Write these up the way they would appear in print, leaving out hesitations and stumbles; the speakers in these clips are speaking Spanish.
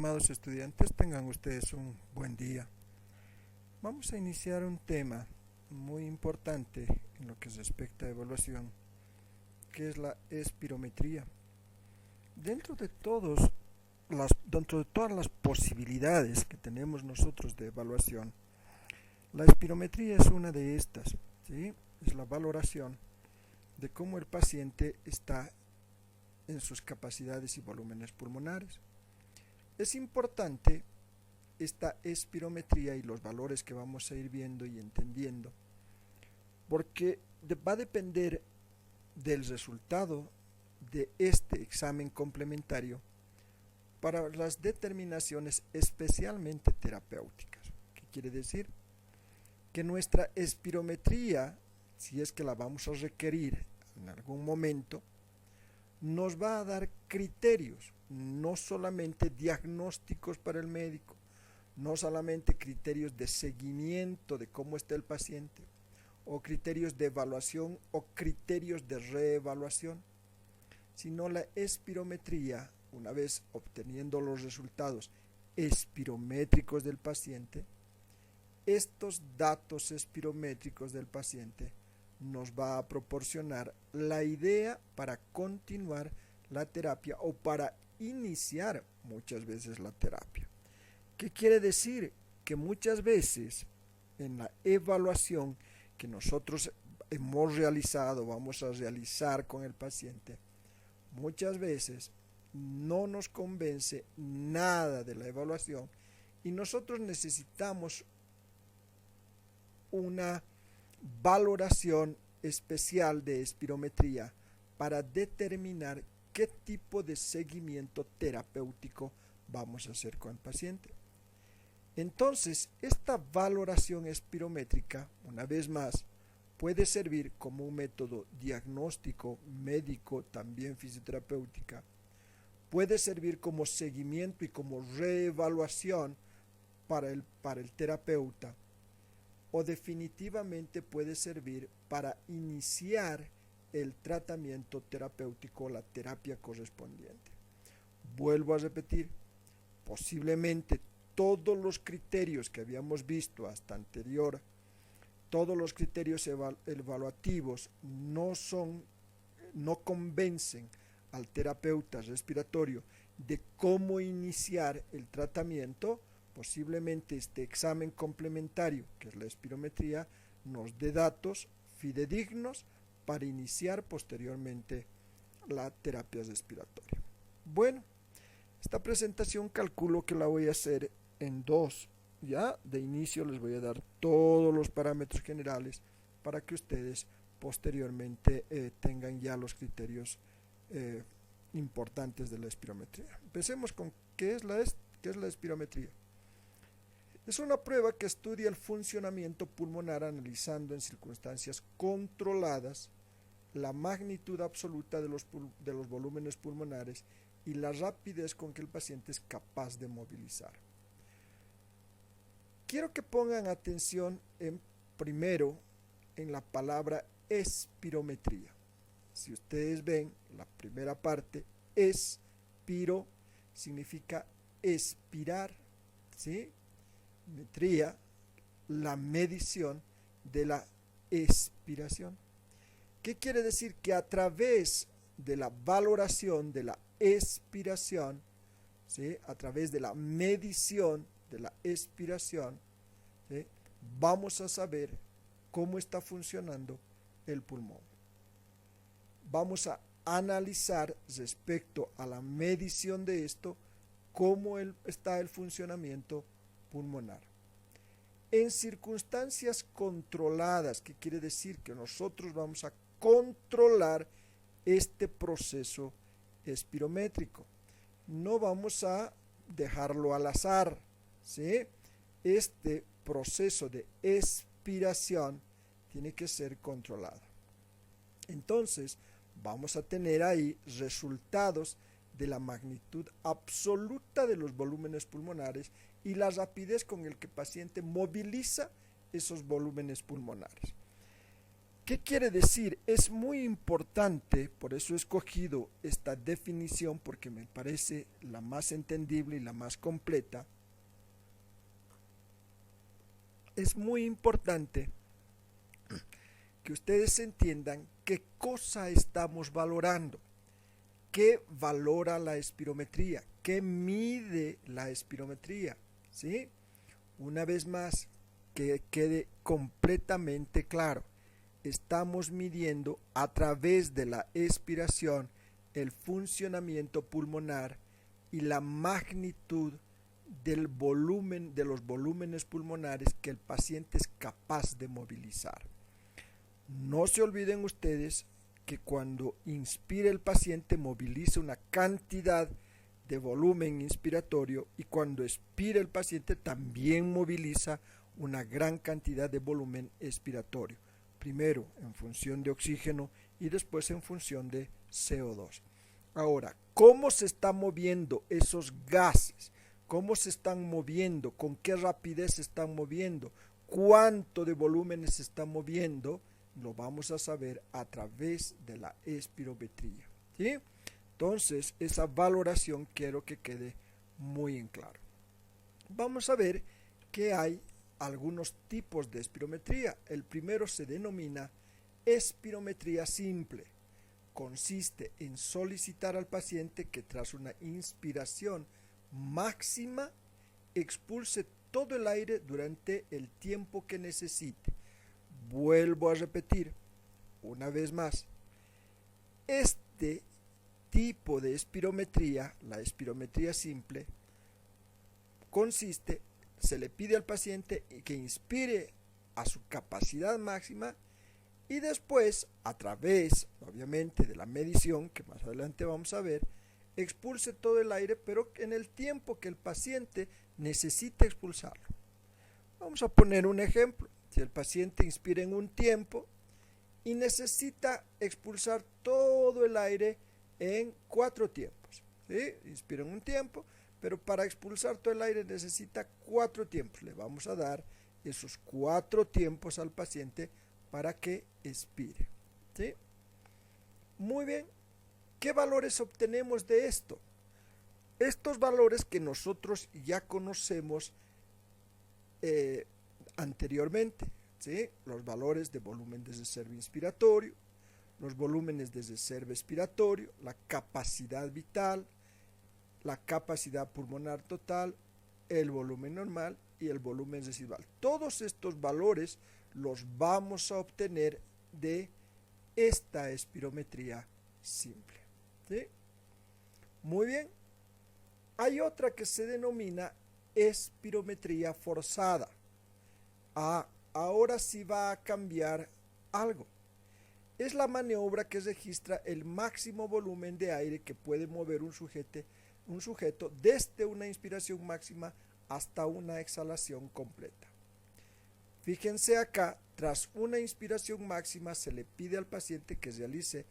estimados estudiantes, tengan ustedes un buen día. Vamos a iniciar un tema muy importante en lo que respecta a evaluación, que es la espirometría. Dentro de todas las posibilidades que tenemos nosotros de evaluación, la espirometría es una de estas, ¿sí? Es la valoración de cómo el paciente está en sus capacidades y volúmenes pulmonares. Es importante esta espirometría y los valores que vamos a ir viendo y entendiendo, porque va a depender del resultado de este examen complementario para las determinaciones especialmente terapéuticas. ¿Qué quiere decir? Que nuestra espirometría, si es que la vamos a requerir en algún momento, nos va a dar criterios, no solamente diagnósticos para el médico, no solamente criterios de seguimiento de cómo está el paciente, o criterios de evaluación o criterios de reevaluación, sino la espirometría, una vez obteniendo los resultados espirométricos del paciente, estos datos espirométricos del paciente nos va a proporcionar la idea para continuar la terapia o para iniciar muchas veces la terapia. ¿Qué quiere decir? Que muchas veces en la evaluación que nosotros hemos realizado, vamos a realizar con el paciente, muchas veces no nos convence nada de la evaluación y nosotros necesitamos una valoración especial de espirometría para determinar qué tipo de seguimiento terapéutico vamos a hacer con el paciente. Entonces, esta valoración espirométrica, una vez más, puede servir como un método diagnóstico, médico, también fisioterapéutica, puede servir como seguimiento y como reevaluación para el terapeuta, o definitivamente puede servir para iniciar el tratamiento terapéutico, la terapia correspondiente. Vuelvo a repetir, posiblemente todos los criterios que habíamos visto hasta anterior, todos los criterios evaluativos no convencen al terapeuta respiratorio de cómo iniciar el tratamiento. Posiblemente este examen complementario, que es la espirometría, nos dé datos fidedignos para iniciar posteriormente la terapia respiratoria. Bueno, esta presentación calculo que la voy a hacer en dos. Ya de inicio les voy a dar todos los parámetros generales para que ustedes posteriormente tengan ya los criterios importantes de la espirometría. Empecemos con qué es la espirometría. Es una prueba que estudia el funcionamiento pulmonar analizando en circunstancias controladas la magnitud absoluta de los volúmenes pulmonares y la rapidez con que el paciente es capaz de movilizar. Quiero que pongan atención primero en la palabra espirometría. Si ustedes ven la primera parte, espiro significa expirar, ¿sí? Metría, la medición de la expiración. ¿Qué quiere decir? Que a través de la valoración de la expiración, ¿sí? A través de la medición de la expiración, ¿sí? Vamos a saber cómo está funcionando el pulmón. Vamos a analizar respecto a la medición de esto cómo está el funcionamiento pulmonar. En circunstancias controladas, ¿qué quiere decir? Que nosotros vamos a controlar este proceso espirométrico. No vamos a dejarlo al azar, ¿sí? Este proceso de expiración tiene que ser controlado. Entonces, vamos a tener ahí resultados de la magnitud absoluta de los volúmenes pulmonares y la rapidez con el que el paciente moviliza esos volúmenes pulmonares. ¿Qué quiere decir? Es muy importante, por eso he escogido esta definición porque me parece la más entendible y la más completa. Es muy importante que ustedes entiendan qué cosa estamos valorando, qué valora la espirometría, qué mide la espirometría, ¿sí? Una vez más, que quede completamente claro. Estamos midiendo a través de la expiración el funcionamiento pulmonar y la magnitud del volumen, de los volúmenes pulmonares que el paciente es capaz de movilizar. No se olviden ustedes que cuando inspira el paciente moviliza una cantidad de volumen inspiratorio y cuando expira el paciente también moviliza una gran cantidad de volumen expiratorio. Primero en función de oxígeno y después en función de CO2. Ahora, ¿cómo se están moviendo esos gases? ¿Cómo se están moviendo? ¿Con qué rapidez se están moviendo? ¿Cuánto de volúmenes se están moviendo? Lo vamos a saber a través de la espirometría, ¿sí? Entonces, esa valoración quiero que quede muy en claro. Vamos a ver que hay algunos tipos de espirometría. El primero se denomina espirometría simple. Consiste en solicitar al paciente que tras una inspiración máxima expulse todo el aire durante el tiempo que necesite. Vuelvo a repetir una vez más. Este tipo de espirometría, la espirometría simple, consiste, se le pide al paciente que inspire a su capacidad máxima y después, a través, obviamente, de la medición, que más adelante vamos a ver, expulse todo el aire, pero en el tiempo que el paciente necesita expulsarlo. Vamos a poner un ejemplo. Si el paciente inspira en un tiempo y necesita expulsar todo el aire en 4 tiempos, ¿sí? Inspira en un tiempo, pero para expulsar todo el aire necesita 4 tiempos. Le vamos a dar esos 4 tiempos al paciente para que expire, ¿sí? Muy bien. ¿Qué valores obtenemos de esto? Estos valores que nosotros ya conocemos anteriormente, ¿sí? Los valores de volumen de reserva inspiratorio, los volúmenes de reserva expiratorio, la capacidad vital, la capacidad pulmonar total, el volumen normal y el volumen residual. Todos estos valores los vamos a obtener de esta espirometría simple, ¿sí? Muy bien. Hay otra que se denomina espirometría forzada. Ahora sí va a cambiar algo. Es la maniobra que registra el máximo volumen de aire que puede mover un sujeto desde una inspiración máxima hasta una exhalación completa. Fíjense acá, tras una inspiración máxima se le pide al paciente que realice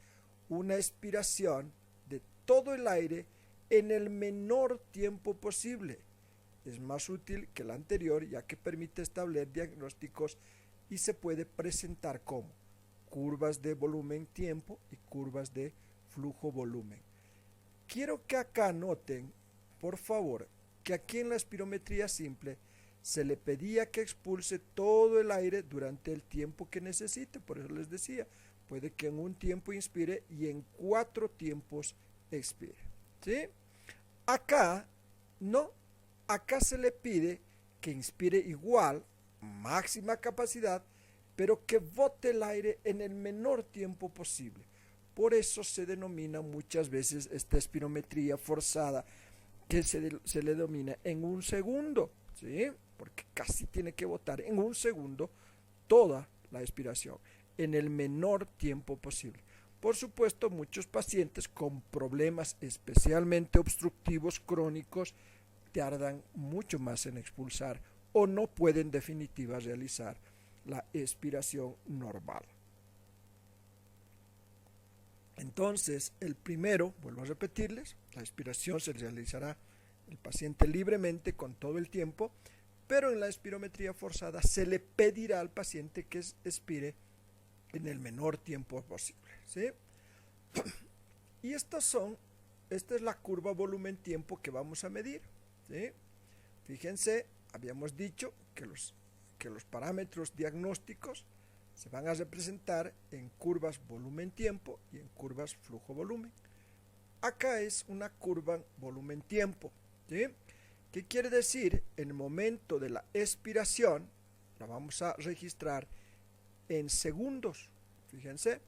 una expiración de todo el aire en el menor tiempo posible. Es más útil que la anterior ya que permite establecer diagnósticos y se puede presentar como curvas de volumen-tiempo y curvas de flujo-volumen. Quiero que acá noten, por favor, que aquí en la espirometría simple se le pedía que expulse todo el aire durante el tiempo que necesite. Por eso les decía, puede que en un tiempo inspire y en 4 tiempos expire, ¿sí? Acá no, acá se le pide que inspire igual, máxima capacidad, pero que bote el aire en el menor tiempo posible. Por eso se denomina muchas veces esta espirometría forzada, que se le denomina en un segundo, ¿sí? Porque casi tiene que botar en un segundo toda la expiración, en el menor tiempo posible. Por supuesto, muchos pacientes con problemas especialmente obstructivos crónicos tardan mucho más en expulsar o no pueden definitivamente realizar la expiración normal. Entonces, el primero, vuelvo a repetirles, la expiración se realizará el paciente libremente con todo el tiempo, pero en la espirometría forzada se le pedirá al paciente que expire en el menor tiempo posible, ¿sí? Y esta es la curva volumen-tiempo que vamos a medir, ¿sí? Fíjense, habíamos dicho que los parámetros diagnósticos se van a representar en curvas volumen-tiempo y en curvas flujo-volumen. Acá es una curva volumen-tiempo, ¿sí? ¿Qué quiere decir? En el momento de la expiración, la vamos a registrar en segundos, fíjense,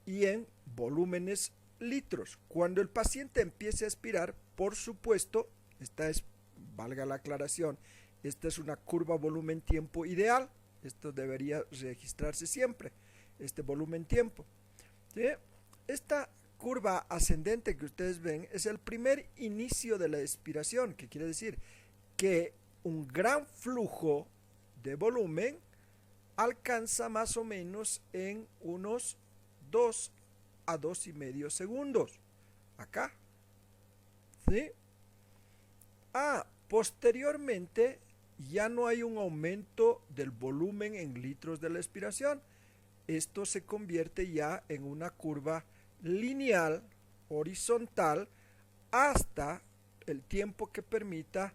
y en volúmenes litros. Cuando el paciente empiece a expirar, por supuesto, valga la aclaración, esta es una curva volumen-tiempo ideal. Esto debería registrarse siempre, este volumen-tiempo, ¿sí? Esta curva ascendente que ustedes ven es el primer inicio de la expiración, que quiere decir que un gran flujo de volumen alcanza más o menos en unos 2 a 2,5 segundos. Acá, ¿sí? Posteriormente ya no hay un aumento del volumen en litros de la expiración. Esto se convierte ya en una curva lineal, horizontal, hasta el tiempo que permita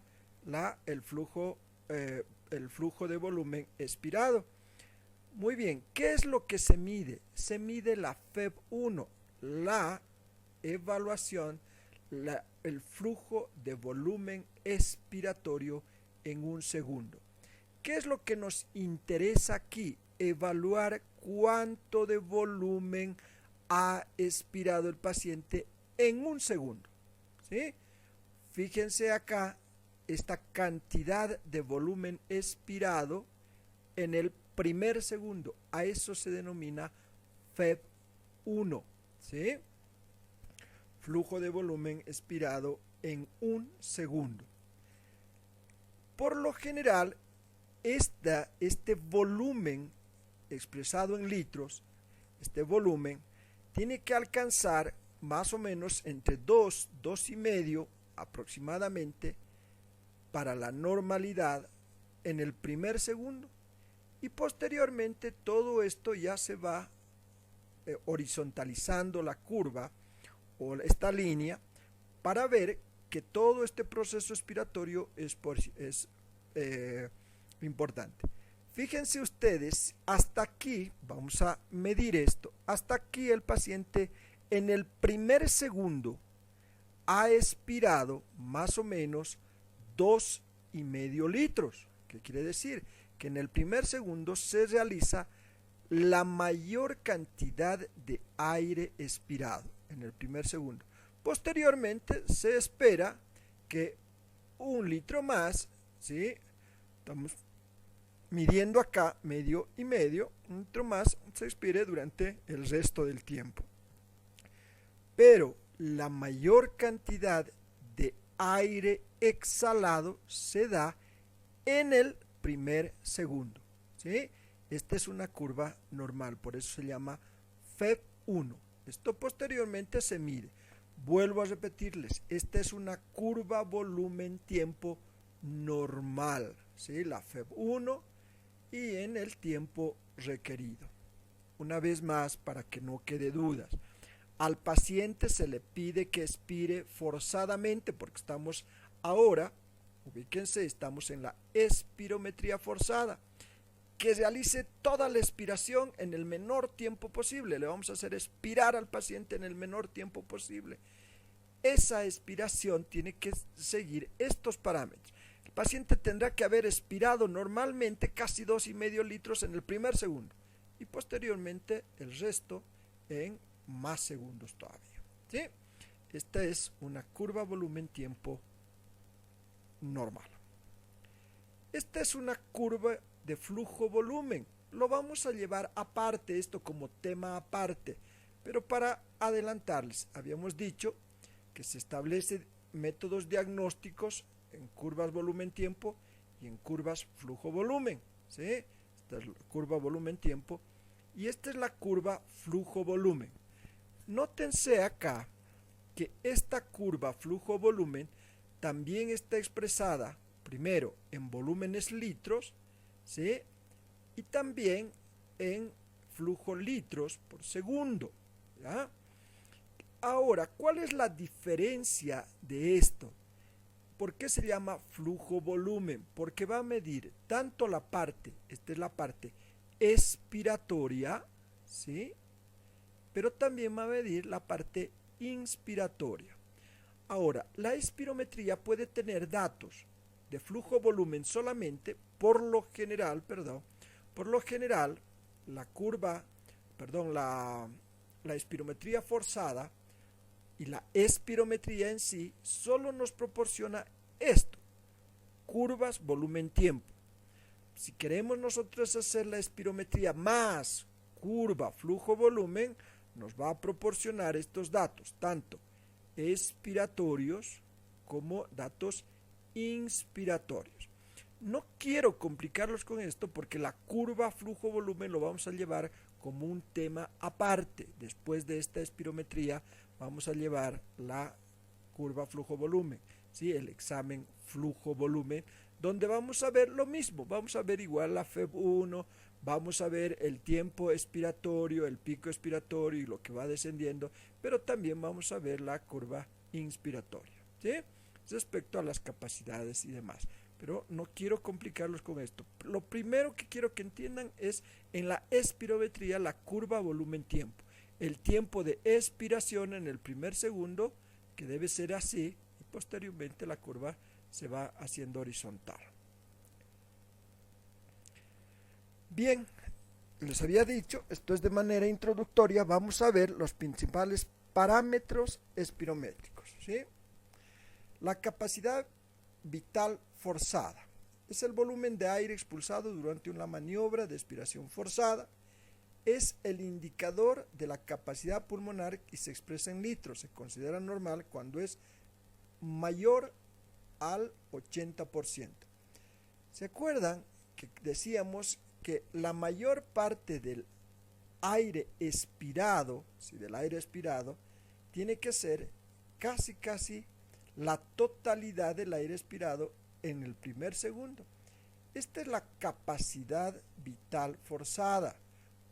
el flujo de volumen expirado. Muy bien, ¿qué es lo que se mide? Se mide la FEV1, la evaluación, el flujo de volumen expiratorio en un segundo. ¿Qué es lo que nos interesa aquí? Evaluar cuánto de volumen ha expirado el paciente en un segundo, ¿sí? Fíjense acá esta cantidad de volumen expirado en el primer segundo. A eso se denomina FEV1, ¿sí? Flujo de volumen expirado en un segundo. Por lo general, este volumen expresado en litros, este volumen, tiene que alcanzar más o menos entre 2, 2,5 aproximadamente para la normalidad en el primer segundo, y posteriormente todo esto ya se va horizontalizando la curva o esta línea para ver que todo este proceso expiratorio es importante. Fíjense ustedes, hasta aquí, vamos a medir esto, hasta aquí el paciente en el primer segundo ha expirado más o menos 2,5 litros. ¿Qué quiere decir? Que en el primer segundo se realiza la mayor cantidad de aire expirado, en el primer segundo. Posteriormente se espera que 1 litro más, ¿sí? Estamos midiendo acá medio y medio, 1 litro más se expire durante el resto del tiempo. Pero la mayor cantidad de aire exhalado se da en el primer segundo, ¿sí? Esta es una curva normal, por eso se llama FEV1. Esto posteriormente se mide. Vuelvo a repetirles, esta es una curva volumen-tiempo normal, ¿sí? La FEV1 y en el tiempo requerido. Una vez más, para que no quede dudas, al paciente se le pide que expire forzadamente, porque estamos ahora, ubíquense, estamos en la espirometría forzada, que realice toda la expiración en el menor tiempo posible. Le vamos a hacer expirar al paciente en el menor tiempo posible. Esa expiración tiene que seguir estos parámetros. El paciente tendrá que haber expirado normalmente casi 2,5 litros en el primer segundo y posteriormente el resto en más segundos todavía, ¿sí? Esta es una curva volumen-tiempo normal. Esta es una curva de flujo-volumen. Lo vamos a llevar aparte, esto como tema aparte, pero para adelantarles, habíamos dicho que se establecen métodos diagnósticos en curvas volumen-tiempo y en curvas flujo-volumen, ¿sí? Esta es la curva volumen-tiempo y esta es la curva flujo-volumen. Nótense acá que esta curva flujo-volumen también está expresada primero en volúmenes litros, ¿sí? Y también en flujo litros por segundo, ¿ya? Ahora, ¿cuál es la diferencia de esto? ¿Por qué se llama flujo volumen? Porque va a medir tanto la parte, esta es la parte expiratoria, ¿sí? Pero también va a medir la parte inspiratoria. Ahora, la espirometría puede tener datos de flujo volumen solamente, por lo general, la curva, la espirometría forzada y la espirometría en sí solo nos proporciona esto, curvas, volumen, tiempo. Si queremos nosotros hacer la espirometría más curva, flujo, volumen, nos va a proporcionar estos datos, tanto expiratorios como datos inspiratorios. No quiero complicarlos con esto porque la curva, flujo, volumen lo vamos a llevar como un tema aparte. Después de esta espirometría vamos a llevar la curva, flujo, volumen, ¿sí? El examen flujo, volumen, donde vamos a ver lo mismo, vamos a ver igual la FEB1, vamos a ver el tiempo expiratorio, el pico expiratorio y lo que va descendiendo, pero también vamos a ver la curva inspiratoria, ¿sí? Respecto a las capacidades y demás. Pero no quiero complicarlos con esto. Lo primero que quiero que entiendan es en la espirometría la curva volumen-tiempo. El tiempo de expiración en el primer segundo, que debe ser así, y posteriormente la curva se va haciendo horizontal. Bien, les había dicho, esto es de manera introductoria, vamos a ver los principales parámetros espirométricos, ¿sí? La capacidad vital forzada es el volumen de aire expulsado durante una maniobra de expiración forzada. Es el indicador de la capacidad pulmonar y se expresa en litros. Se considera normal cuando es mayor al 80%. ¿Se acuerdan que decíamos que la mayor parte del aire expirado, tiene que ser casi la totalidad del aire expirado en el primer segundo? Esta es la capacidad vital forzada.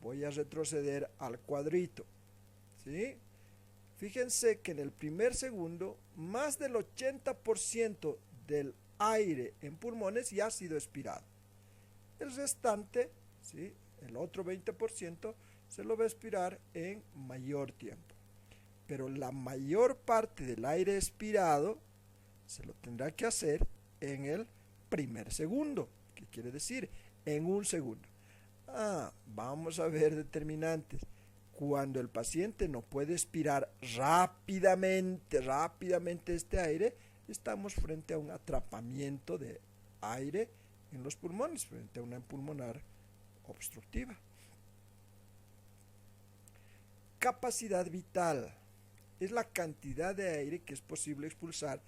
Voy a retroceder al cuadrito, ¿sí? Fíjense que en el primer segundo, más del 80% del aire en pulmones ya ha sido expirado. El restante, ¿sí?, el otro 20%, se lo va a expirar en mayor tiempo. Pero la mayor parte del aire expirado se lo tendrá que hacer en el primer segundo. ¿Qué quiere decir? En un segundo. Vamos a ver determinantes. Cuando el paciente no puede expirar rápidamente este aire, estamos frente a un atrapamiento de aire en los pulmones, frente a una pulmonar obstructiva. Capacidad vital es la cantidad de aire que es posible expulsar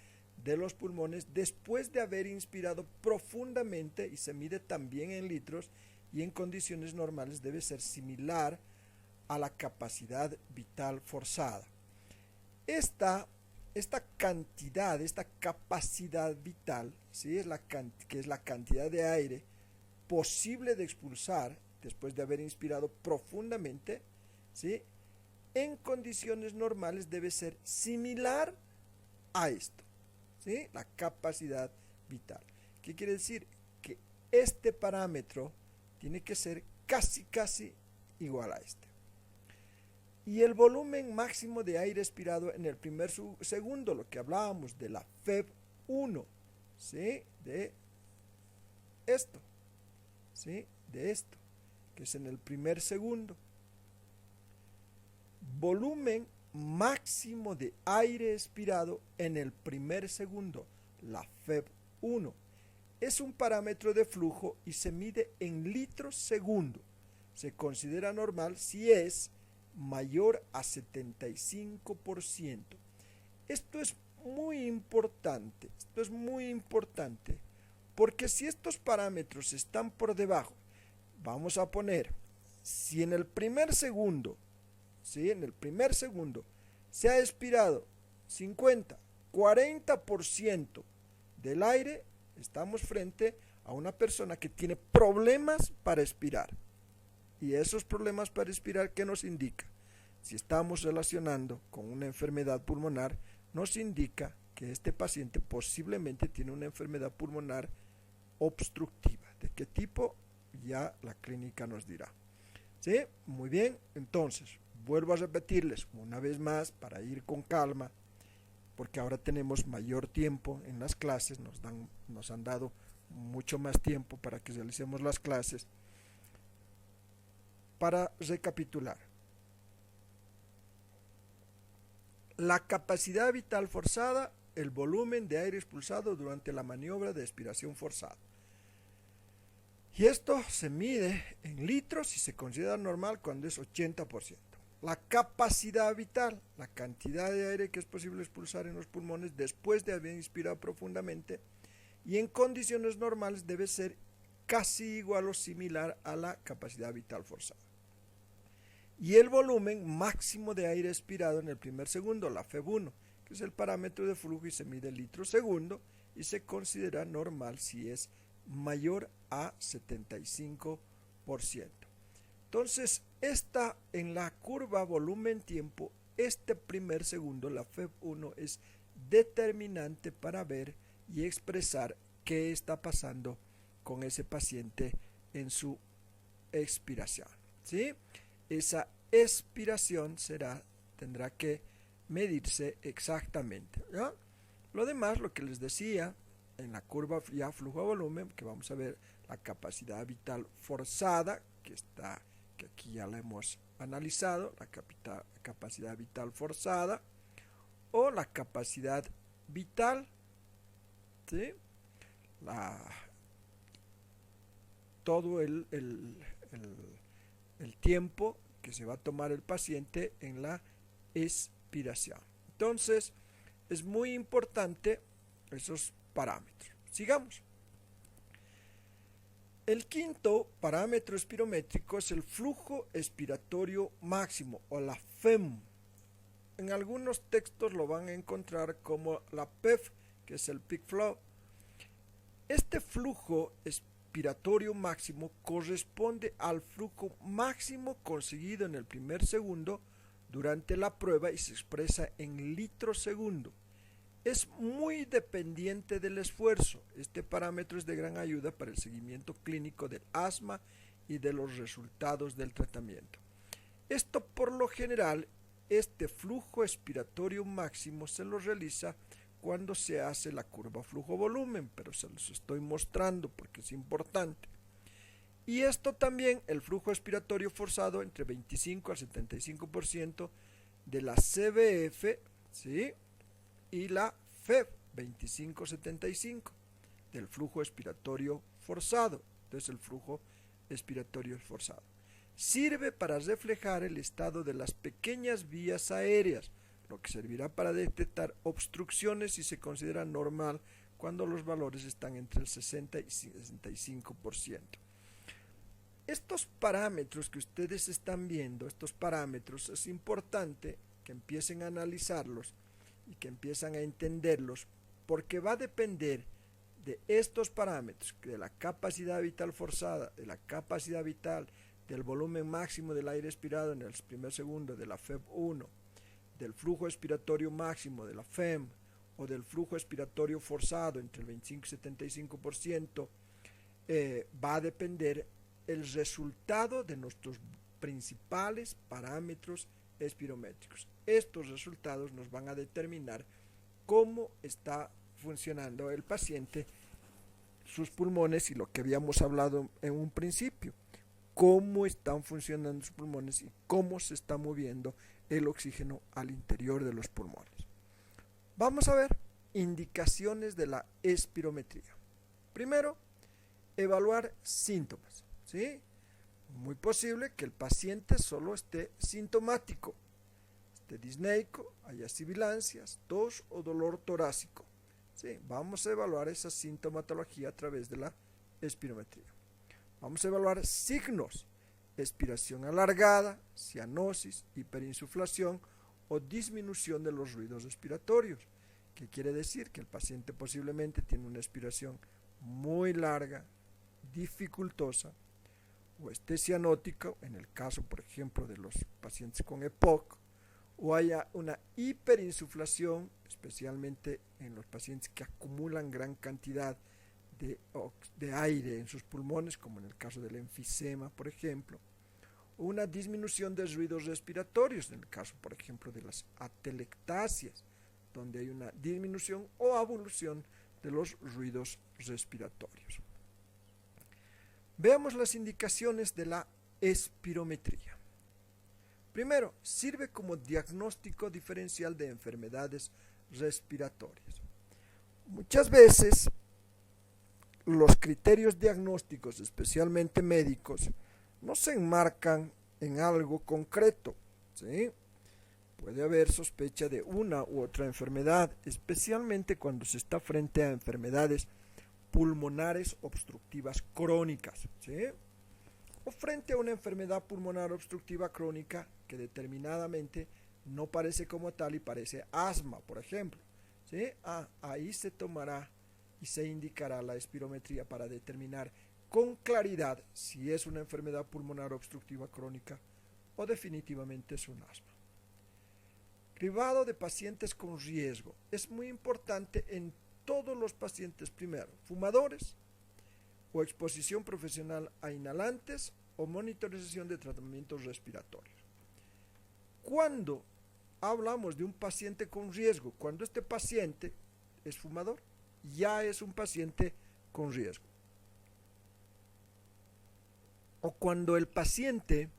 de los pulmones después de haber inspirado profundamente, y se mide también en litros, y en condiciones normales debe ser similar a la capacidad vital forzada. Esta capacidad vital, ¿sí?, que es la cantidad de aire posible de expulsar después de haber inspirado profundamente, ¿sí?, en condiciones normales debe ser similar a esto, ¿sí?, la capacidad vital. ¿Qué quiere decir? Que este parámetro tiene que ser casi igual a este. Y el volumen máximo de aire expirado en el primer segundo, lo que hablábamos de la FEB1, ¿sí?, de esto, ¿sí?, de esto, que es en el primer segundo. Volumen máximo de aire expirado en el primer segundo, la FEB1. Es un parámetro de flujo y se mide en litros segundo. Se considera normal si es mayor a 75%. Esto es muy importante, porque si estos parámetros están por debajo, vamos a poner, si en el primer segundo, ¿sí?, se ha expirado 40% del aire, estamos frente a una persona que tiene problemas para expirar, Y esos problemas para respirar, ¿qué nos indica? Si estamos relacionando con una enfermedad pulmonar, nos indica que este paciente posiblemente tiene una enfermedad pulmonar obstructiva. ¿De qué tipo? Ya la clínica nos dirá. ¿Sí? Muy bien, entonces vuelvo a repetirles una vez más para ir con calma, porque ahora tenemos mayor tiempo en las clases, nos han dado mucho más tiempo para que realicemos las clases. Para recapitular, la capacidad vital forzada, el volumen de aire expulsado durante la maniobra de expiración forzada. Y esto se mide en litros y se considera normal cuando es 80%. La capacidad vital, la cantidad de aire que es posible expulsar en los pulmones después de haber inspirado profundamente, y en condiciones normales debe ser casi igual o similar a la capacidad vital forzada. Y el volumen máximo de aire expirado en el primer segundo, la FEB1, que es el parámetro de flujo y se mide en litros segundo y se considera normal si es mayor a 75%. Entonces, en la curva volumen-tiempo, este primer segundo, la FEB1, es determinante para ver y expresar qué está pasando con ese paciente en su expiración, ¿sí? Esa expiración tendrá que medirse exactamente, ¿ya? Lo demás, lo que les decía, en la curva ya flujo a volumen, que vamos a ver la capacidad vital forzada, que aquí ya la hemos analizado, la capacidad vital forzada, o la capacidad vital, ¿sí? Todo el tiempo que se va a tomar el paciente en la expiración. Entonces, es muy importante esos parámetros. Sigamos. El quinto parámetro espirométrico es el flujo expiratorio máximo o la FEM. En algunos textos lo van a encontrar como la PEF, que es el peak flow. Este flujo expiratorio máximo corresponde al flujo máximo conseguido en el primer segundo durante la prueba y se expresa en litros segundo. Es muy dependiente del esfuerzo. Este parámetro es de gran ayuda para el seguimiento clínico del asma y de los resultados del tratamiento. Esto por lo general, este flujo expiratorio máximo se lo realiza cuando se hace la curva flujo-volumen, pero se los estoy mostrando porque es importante. Y esto también, el flujo expiratorio forzado entre 25 al 75% de la CBF, ¿sí? Y la FEB 25-75 del flujo expiratorio forzado. Entonces el flujo expiratorio forzado sirve para reflejar el estado de las pequeñas vías aéreas, lo que servirá para detectar obstrucciones y se considera normal cuando los valores están entre el 60 y 65%. Estos parámetros que ustedes están viendo, estos parámetros, es importante que empiecen a analizarlos y que empiezan a entenderlos, porque va a depender de estos parámetros, de la capacidad vital forzada, de la capacidad vital, del volumen máximo del aire expirado en el primer segundo, de la FEB1, del flujo expiratorio máximo de la FEM o del flujo expiratorio forzado entre el 25 y 75%, va a depender el resultado de nuestros principales parámetros espirométricos. Estos resultados nos van a determinar cómo está funcionando el paciente, sus pulmones y lo que habíamos hablado en un principio, cómo están funcionando sus pulmones y cómo se está moviendo el oxígeno al interior de los pulmones. Vamos a ver indicaciones de la espirometría. Primero, evaluar síntomas, ¿sí? Muy posible que el paciente solo esté sintomático, esté disneico, haya sibilancias, tos o dolor torácico. ¿Sí? Vamos a evaluar esa sintomatología a través de la espirometría. Vamos a evaluar signos: expiración alargada, cianosis, hiperinsuflación o disminución de los ruidos respiratorios. ¿Qué quiere decir? Que el paciente posiblemente tiene una expiración muy larga, dificultosa, o esté cianótico, en el caso, por ejemplo, de los pacientes con EPOC, o haya una hiperinsuflación, especialmente en los pacientes que acumulan gran cantidad de aire en sus pulmones, como en el caso del enfisema, por ejemplo, o una disminución de ruidos respiratorios, en el caso, por ejemplo, de las atelectasias, donde hay una disminución o abolición de los ruidos respiratorios. Veamos las indicaciones de la espirometría. Primero, sirve como diagnóstico diferencial de enfermedades respiratorias. Muchas veces los criterios diagnósticos, especialmente médicos, no se enmarcan en algo concreto, ¿sí? Puede haber sospecha de una u otra enfermedad, especialmente cuando se está frente a enfermedades pulmonares obstructivas crónicas, ¿sí? O frente a una enfermedad pulmonar obstructiva crónica que determinadamente no parece como tal y parece asma, por ejemplo, ¿sí? Ahí se tomará y se indicará la espirometría para determinar con claridad si es una enfermedad pulmonar obstructiva crónica o definitivamente es un asma. Cribado de pacientes con riesgo. Es muy importante en todos los pacientes, primero, fumadores o exposición profesional a inhalantes o monitorización de tratamientos respiratorios. Cuando hablamos de un paciente con riesgo, cuando este paciente es fumador, ya es un paciente con riesgo. O cuando el paciente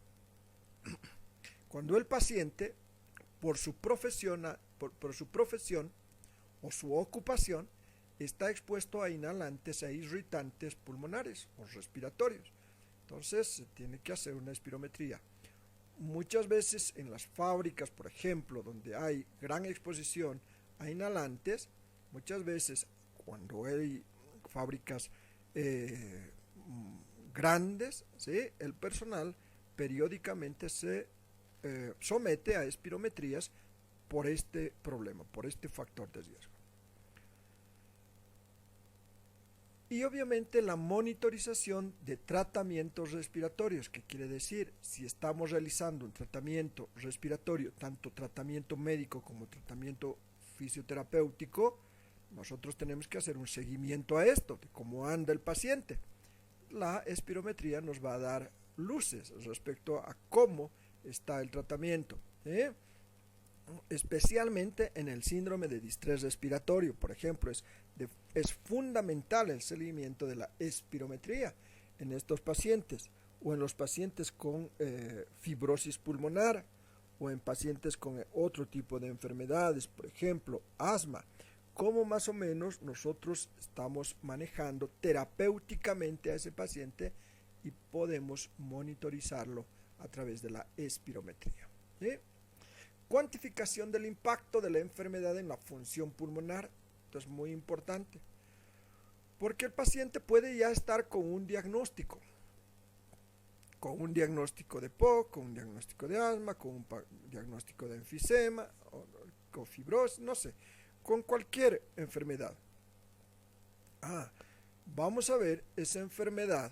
por su profesión o su ocupación está expuesto a inhalantes e irritantes pulmonares o respiratorios. Entonces se tiene que hacer una espirometría. Muchas veces en las fábricas, por ejemplo, donde hay gran exposición a inhalantes, muchas veces cuando hay fábricas grandes, ¿sí?, el personal periódicamente se somete a espirometrías por este problema, por este factor de riesgo. Y obviamente la monitorización de tratamientos respiratorios, que quiere decir, si estamos realizando un tratamiento respiratorio, tanto tratamiento médico como tratamiento fisioterapéutico, nosotros tenemos que hacer un seguimiento a esto, de cómo anda el paciente. La espirometría nos va a dar luces respecto a cómo está el tratamiento, especialmente en el síndrome de distrés respiratorio. Por ejemplo, es fundamental el seguimiento de la espirometría en estos pacientes, o en los pacientes con fibrosis pulmonar, o en pacientes con otro tipo de enfermedades, por ejemplo, asma. Cómo más o menos nosotros estamos manejando terapéuticamente a ese paciente y podemos monitorizarlo a través de la espirometría, ¿sí? Cuantificación del impacto de la enfermedad en la función pulmonar. Esto es muy importante, porque el paciente puede ya estar con un diagnóstico de EPOC, con un diagnóstico de asma, con un diagnóstico de enfisema, o con fibrosis, no sé, con cualquier enfermedad. Vamos a ver esa enfermedad,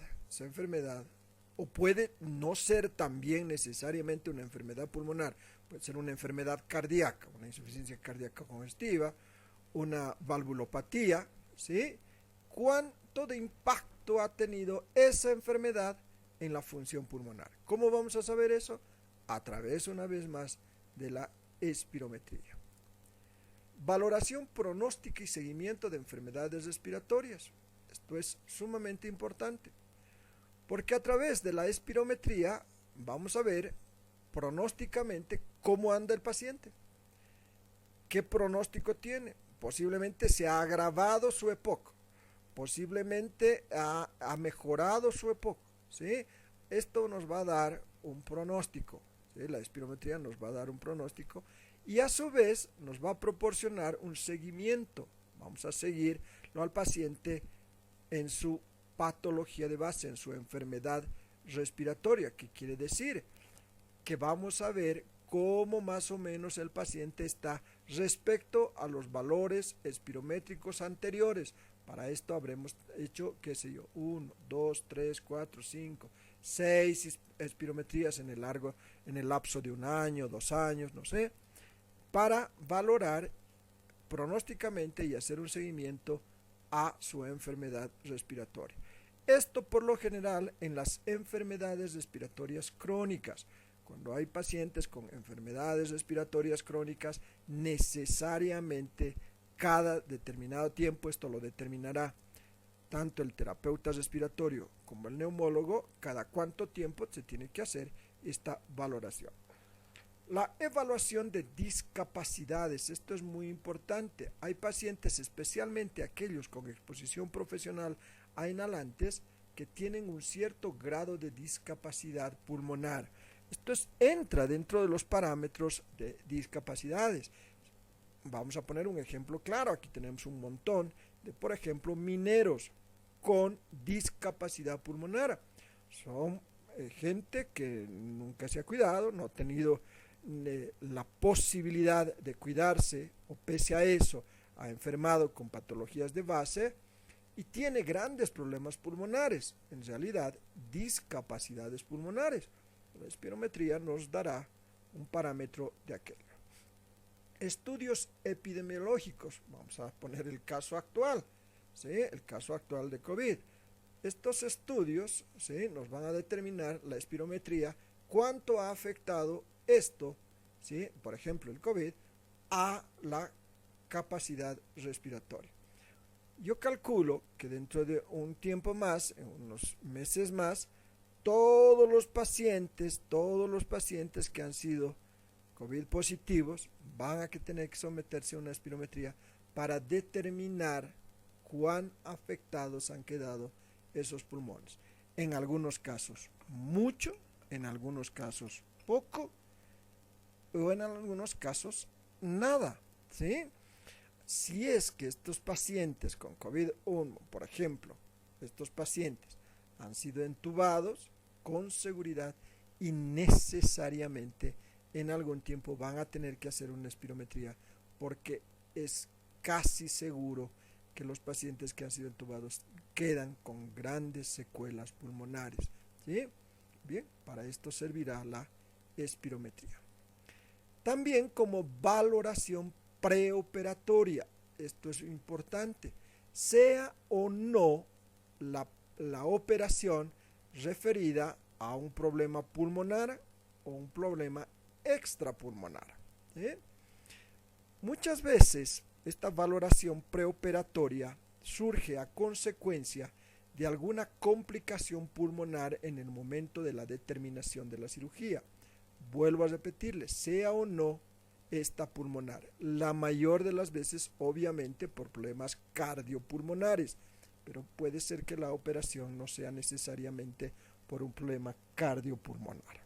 o puede no ser también necesariamente una enfermedad pulmonar, puede ser una enfermedad cardíaca, una insuficiencia cardíaca congestiva, una valvulopatía, ¿sí? ¿Cuánto de impacto ha tenido esa enfermedad en la función pulmonar? ¿Cómo vamos a saber eso? A través, una vez más, de la espirometría. Valoración pronóstica y seguimiento de enfermedades respiratorias. Esto es sumamente importante, porque a través de la espirometría vamos a ver pronósticamente cómo anda el paciente, qué pronóstico tiene. Posiblemente se ha agravado su EPOC, posiblemente ha mejorado su EPOC, ¿sí? Esto nos va a dar un pronóstico, ¿sí? La espirometría nos va a dar un pronóstico y a su vez nos va a proporcionar un seguimiento. Vamos a seguirlo al paciente en su patología de base, en su enfermedad respiratoria, que quiere decir que vamos a ver cómo más o menos el paciente está respecto a los valores espirométricos anteriores. Para esto habremos hecho, 1, 2, 3, 4, 5, 6 espirometrías en el lapso de un año, 2 años, no sé, para valorar pronósticamente y hacer un seguimiento a su enfermedad respiratoria. Esto por lo general en las enfermedades respiratorias crónicas. Cuando hay pacientes con enfermedades respiratorias crónicas, necesariamente cada determinado tiempo, esto lo determinará tanto el terapeuta respiratorio como el neumólogo, cada cuánto tiempo se tiene que hacer esta valoración. La evaluación de discapacidades, esto es muy importante. Hay pacientes, especialmente aquellos con exposición profesional a inhalantes, que tienen un cierto grado de discapacidad pulmonar. Esto entra dentro de los parámetros de discapacidades. Vamos a poner un ejemplo claro. Aquí tenemos un montón de, por ejemplo, mineros con discapacidad pulmonar. Son gente que nunca se ha cuidado, no ha tenido la posibilidad de cuidarse, o pese a eso ha enfermado con patologías de base y tiene grandes problemas pulmonares, en realidad discapacidades pulmonares. La espirometría nos dará un parámetro de aquello. Estudios epidemiológicos, vamos a poner el caso actual, ¿sí? El caso actual de COVID. Estos estudios, ¿sí?, nos van a determinar la espirometría, cuánto ha afectado esto, ¿sí?, por ejemplo el COVID, a la capacidad respiratoria. Yo calculo que dentro de un tiempo más, en unos meses más, todos los pacientes que han sido COVID positivos van a tener que someterse a una espirometría para determinar cuán afectados han quedado esos pulmones. En algunos casos mucho, en algunos casos poco, o en algunos casos nada, ¿sí? Si es que estos pacientes con COVID-1, por ejemplo, estos pacientes han sido entubados, con seguridad y necesariamente en algún tiempo van a tener que hacer una espirometría, porque es casi seguro que los pacientes que han sido entubados quedan con grandes secuelas pulmonares, ¿sí? Bien, para esto servirá la espirometría. También como valoración preoperatoria, esto es importante, sea o no la operación referida a un problema pulmonar o un problema extrapulmonar, ¿sí? Muchas veces esta valoración preoperatoria surge a consecuencia de alguna complicación pulmonar en el momento de la determinación de la cirugía. Vuelvo a repetirles, sea o no esta pulmonar, la mayor de las veces obviamente por problemas cardiopulmonares, pero puede ser que la operación no sea necesariamente por un problema cardiopulmonar.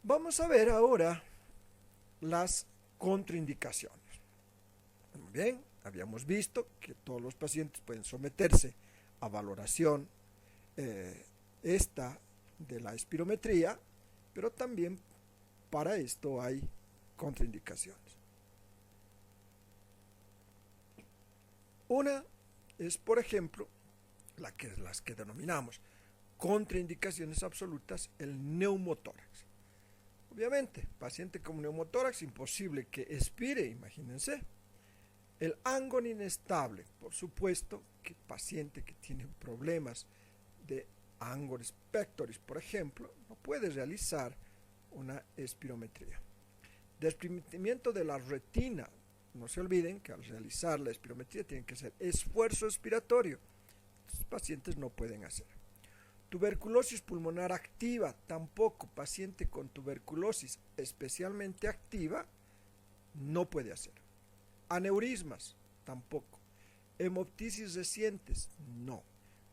Vamos a ver ahora las contraindicaciones. Bien, habíamos visto que todos los pacientes pueden someterse a valoración esta de la espirometría, pero también para esto hay contraindicaciones. Una es, por ejemplo, las que denominamos contraindicaciones absolutas, el neumotórax. Obviamente, paciente con neumotórax, imposible que expire, imagínense. El angon inestable, por supuesto, que paciente que tiene problemas de angon pectoris, por ejemplo, no puede realizar una espirometría. Desprendimiento de la retina. No se olviden que al realizar la espirometría tienen que hacer esfuerzo expiratorio. Estos pacientes no pueden hacer. Tuberculosis pulmonar activa, tampoco. Paciente con tuberculosis especialmente activa no puede hacer. Aneurismas, tampoco. Hemoptisis recientes, no.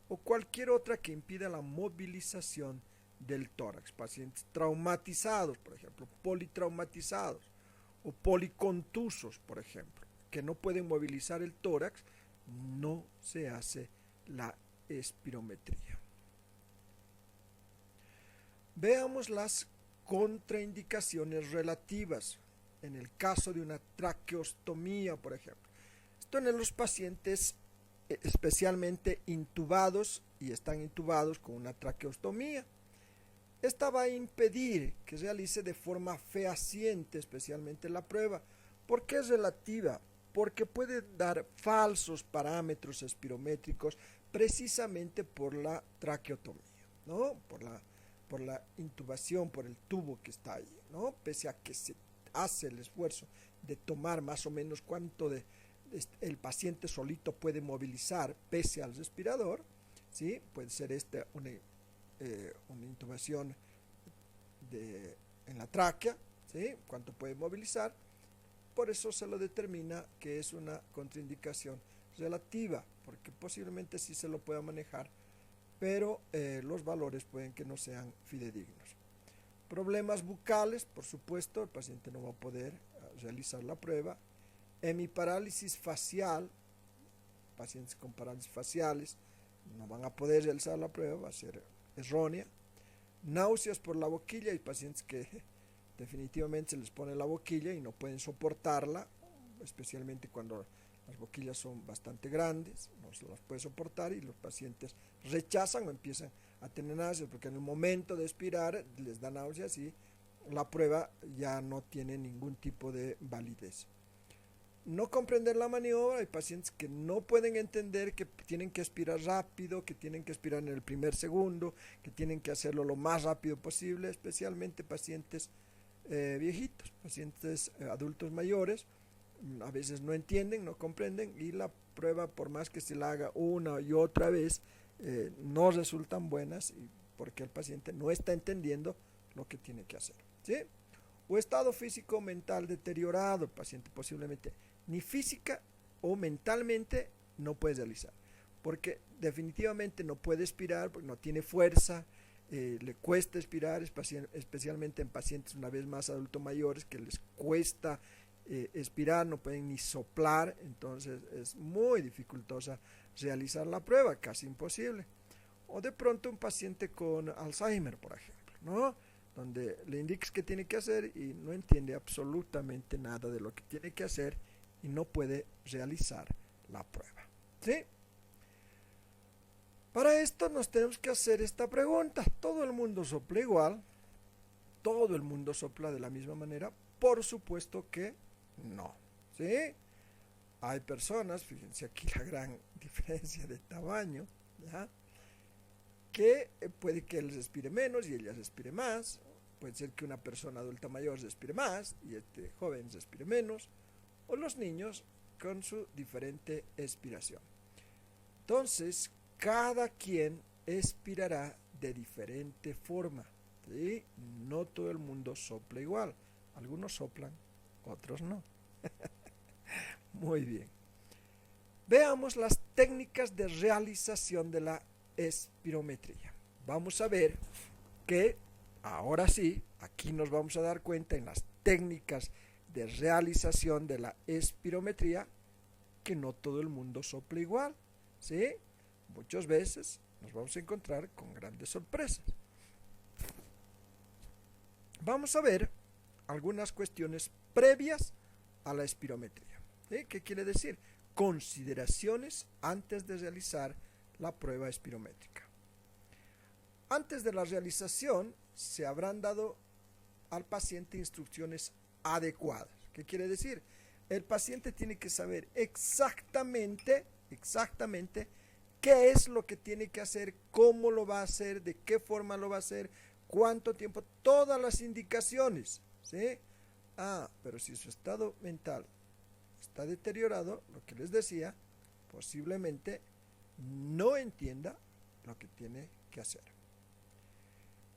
O cualquier otra que impida la movilización del tórax. Pacientes traumatizados, por ejemplo, politraumatizados o policontusos, por ejemplo, que no pueden movilizar el tórax, no se hace la espirometría. Veamos las contraindicaciones relativas en el caso de una traqueostomía, por ejemplo. Esto en los pacientes especialmente intubados y están intubados con una traqueostomía. Esta va a impedir que realice de forma fehaciente especialmente la prueba. ¿Por qué es relativa? Porque puede dar falsos parámetros espirométricos precisamente por la traqueotomía, ¿no? Por la intubación, por el tubo que está ahí, ¿no? Pese a que se hace el esfuerzo de tomar más o menos cuánto el paciente solito puede movilizar pese al respirador, ¿sí? Puede ser una intubación en la tráquea, ¿sí? Cuánto puede movilizar. Por eso se lo determina que es una contraindicación relativa, porque posiblemente sí se lo pueda manejar, pero los valores pueden que no sean fidedignos. Problemas bucales, por supuesto, el paciente no va a poder realizar la prueba. Hemiparálisis facial, pacientes con parálisis faciales no van a poder realizar la prueba, va a ser errónea. Náuseas por la boquilla, hay pacientes que definitivamente se les pone la boquilla y no pueden soportarla, especialmente cuando las boquillas son bastante grandes, no se las puede soportar y los pacientes rechazan o empiezan a tener náuseas porque en el momento de expirar les da náuseas y la prueba ya no tiene ningún tipo de validez. No comprender la maniobra, hay pacientes que no pueden entender que tienen que expirar rápido, que tienen que expirar en el primer segundo, que tienen que hacerlo lo más rápido posible, especialmente pacientes viejitos, pacientes adultos mayores, a veces no entienden, no comprenden y la prueba, por más que se la haga una y otra vez, no resultan buenas porque el paciente no está entendiendo lo que tiene que hacer, ¿sí? O estado físico o mental deteriorado, el paciente posiblemente ni física o mentalmente no puede realizar, porque definitivamente no puede expirar, porque no tiene fuerza, le cuesta expirar, especialmente en pacientes una vez más adultos mayores que les cuesta expirar, no pueden ni soplar, entonces es muy dificultosa realizar la prueba, casi imposible. O de pronto un paciente con Alzheimer, por ejemplo, ¿no? Donde le indicas qué tiene que hacer y no entiende absolutamente nada de lo que tiene que hacer y no puede realizar la prueba, ¿sí? Para esto nos tenemos que hacer esta pregunta. ¿Todo el mundo sopla igual? ¿Todo el mundo sopla de la misma manera? Por supuesto que no, ¿sí? Hay personas, fíjense aquí la gran diferencia de tamaño, ¿ya? Que puede que él respire menos y ella respire más. Puede ser que una persona adulta mayor respire más y este joven respire menos. O los niños con su diferente expiración. Entonces, cada quien expirará de diferente forma, ¿sí? No todo el mundo sopla igual. Algunos soplan, otros no. Muy bien. Veamos las técnicas de realización de la espirometría. Vamos a ver que ahora sí, aquí nos vamos a dar cuenta en las técnicas de realización de la espirometría que no todo el mundo sopla igual, ¿sí? Muchas veces nos vamos a encontrar con grandes sorpresas. Vamos a ver algunas cuestiones previas a la espirometría, ¿sí? ¿Qué quiere decir? Consideraciones antes de realizar la prueba espirométrica. Antes de la realización se habrán dado al paciente instrucciones adecuadas. ¿Qué quiere decir? El paciente tiene que saber exactamente qué es lo que tiene que hacer, cómo lo va a hacer, de qué forma lo va a hacer, cuánto tiempo, todas las indicaciones, ¿sí? Pero si su estado mental está deteriorado, lo que les decía, posiblemente no entienda lo que tiene que hacer.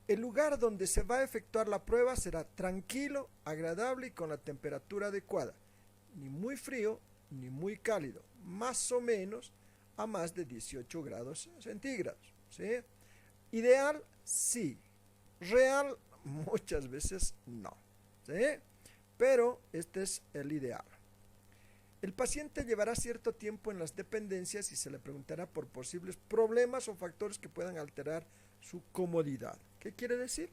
El lugar donde se va a efectuar la prueba será tranquilo, agradable y con la temperatura adecuada, ni muy frío ni muy cálido, más o menos a más de 18 grados centígrados, ¿sí? Ideal, sí. Real, muchas veces no, ¿sí? Pero este es el ideal. El paciente llevará cierto tiempo en las dependencias y se le preguntará por posibles problemas o factores que puedan alterar su comodidad. ¿Qué quiere decir?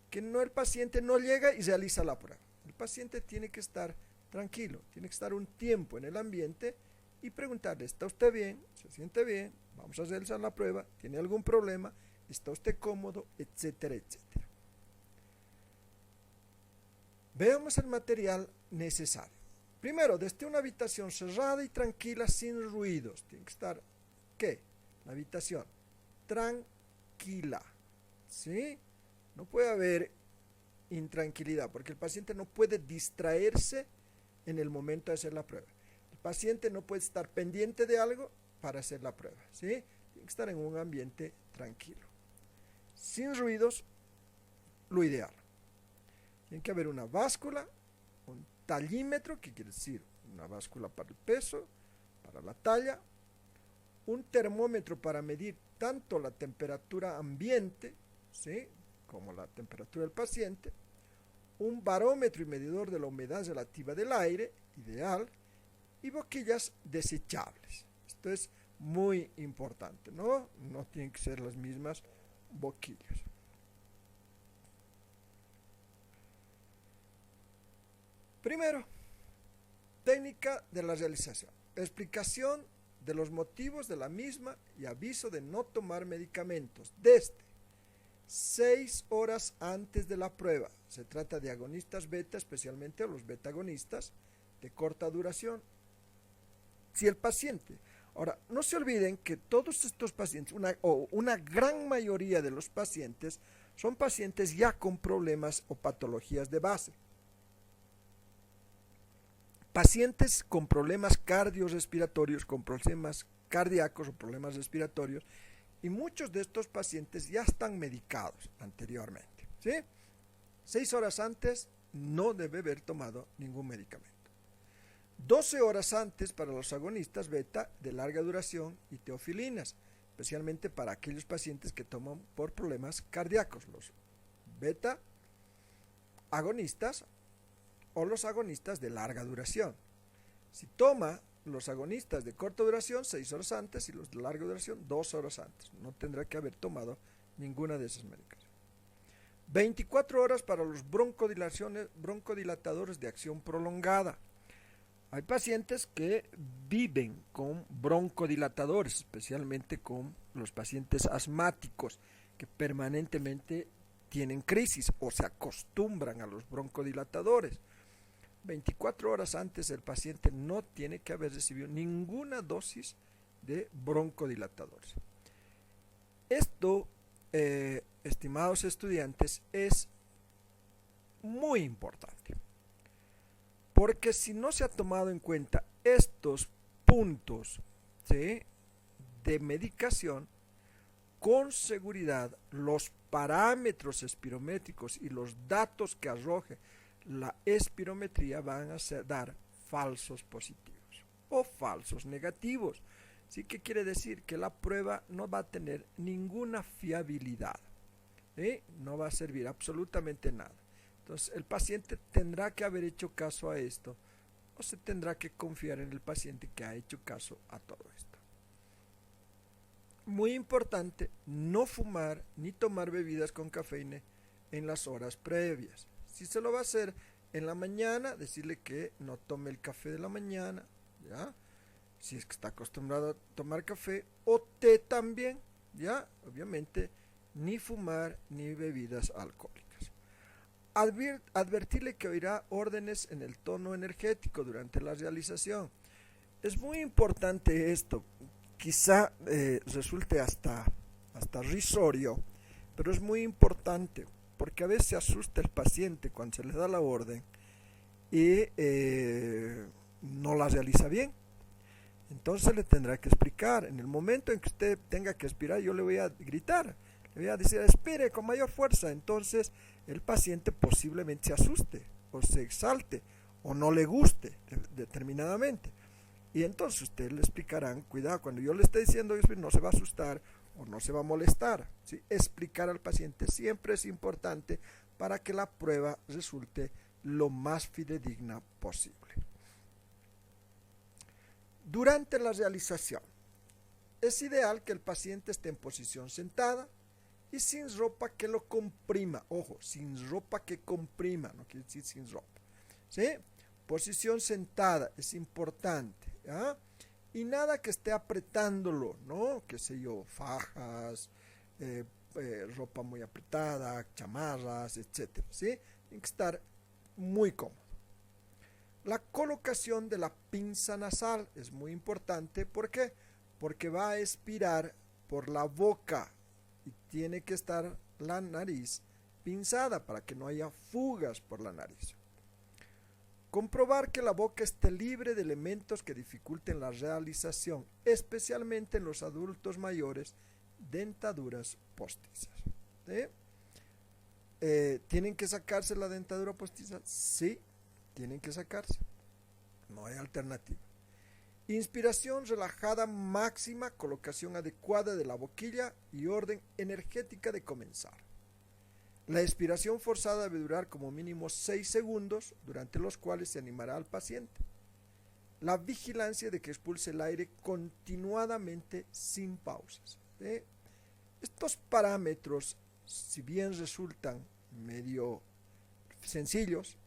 Que el paciente no llega y realiza la prueba. El paciente tiene que estar tranquilo, tiene que estar un tiempo en el ambiente y preguntarle, ¿está usted bien? ¿Se siente bien? Vamos a realizar la prueba. ¿Tiene algún problema? ¿Está usted cómodo? Etcétera, etcétera. Veamos el material necesario. Primero, desde una habitación cerrada y tranquila, sin ruidos. Tiene que estar, ¿qué? La habitación tranquila, ¿sí? No puede haber intranquilidad, porque el paciente no puede distraerse en el momento de hacer la prueba. El paciente no puede estar pendiente de algo para hacer la prueba, ¿sí? Tiene que estar en un ambiente tranquilo. Sin ruidos, lo ideal. Tiene que haber una báscula, un tallímetro, que quiere decir una báscula para el peso, para la talla, un termómetro para medir tanto la temperatura ambiente, ¿sí?, como la temperatura del paciente, un barómetro y medidor de la humedad relativa del aire, ideal, y boquillas desechables. Esto es muy importante, ¿no? No tienen que ser las mismas boquillas. Primero, técnica de la realización. Explicación de los motivos de la misma y aviso de no tomar medicamentos desde 6 horas antes de la prueba. Se trata de agonistas beta, especialmente los beta-agonistas de corta duración. Si el paciente, ahora, no se olviden que todos estos pacientes, una gran mayoría de los pacientes, son pacientes ya con problemas o patologías de base. Pacientes con problemas cardiorrespiratorios, con problemas cardíacos o problemas respiratorios, y muchos de estos pacientes ya están medicados anteriormente, ¿sí? 6 horas antes no debe haber tomado ningún medicamento. 12 horas antes para los agonistas beta de larga duración y teofilinas, especialmente para aquellos pacientes que toman por problemas cardíacos, los beta agonistas o los agonistas de larga duración. Si toma los agonistas de corta duración 6 horas antes y los de larga duración 2 horas antes, no tendrá que haber tomado ninguna de esas medicaciones. 24 horas para los broncodilatadores de acción prolongada. Hay pacientes que viven con broncodilatadores, especialmente con los pacientes asmáticos que permanentemente tienen crisis o se acostumbran a los broncodilatadores. 24 horas antes el paciente no tiene que haber recibido ninguna dosis de broncodilatadores. Esto, estimados estudiantes, es muy importante, porque si no se ha tomado en cuenta estos puntos, ¿sí?, de medicación, con seguridad los parámetros espirométricos y los datos que arroje la espirometría van a dar falsos positivos o falsos negativos. ¿Sí? ¿Qué quiere decir? Que la prueba no va a tener ninguna fiabilidad, no va a servir absolutamente nada. Entonces el paciente tendrá que haber hecho caso a esto, o se tendrá que confiar en el paciente que ha hecho caso a todo esto. Muy importante, no fumar ni tomar bebidas con cafeína en las horas previas. Si se lo va a hacer en la mañana, decirle que no tome el café de la mañana, ¿ya? Si es que está acostumbrado a tomar café o té también, ¿ya? Obviamente, ni fumar ni bebidas alcohólicas. Advertirle que oirá órdenes en el tono energético durante la realización. Es muy importante esto, quizá resulte hasta risorio, pero es muy importante, porque a veces se asusta el paciente cuando se le da la orden y no la realiza bien. Entonces le tendrá que explicar. En el momento en que usted tenga que expirar, yo le voy a gritar, le voy a decir, expire con mayor fuerza. Entonces el paciente posiblemente se asuste o se exalte o no le guste determinadamente. Y entonces usted le explicarán, cuidado, cuando yo le esté diciendo eso, no se va a asustar o no se va a molestar, ¿sí? Explicar al paciente siempre es importante para que la prueba resulte lo más fidedigna posible. Durante la realización, es ideal que el paciente esté en posición sentada y sin ropa que lo comprima. Ojo, sin ropa que comprima, no quiere decir sin ropa, ¿sí? Posición sentada es importante, ¿ya? Y nada que esté apretándolo, ¿no? Qué sé yo, fajas, ropa muy apretada, chamarras, etcétera, ¿sí? Tiene que estar muy cómodo. La colocación de la pinza nasal es muy importante. ¿Por qué? Porque va a expirar por la boca y tiene que estar la nariz pinzada para que no haya fugas por la nariz. Comprobar que la boca esté libre de elementos que dificulten la realización, especialmente en los adultos mayores, dentaduras postizas. ¿Sí? ¿Tienen que sacarse la dentadura postiza? Sí, tienen que sacarse. No hay alternativa. Inspiración relajada máxima, colocación adecuada de la boquilla y orden energética de comenzar. La expiración forzada debe durar como mínimo 6 segundos, durante los cuales se animará al paciente. La vigilancia de que expulse el aire continuadamente sin pausas. Estos parámetros, si bien resultan medio sencillos,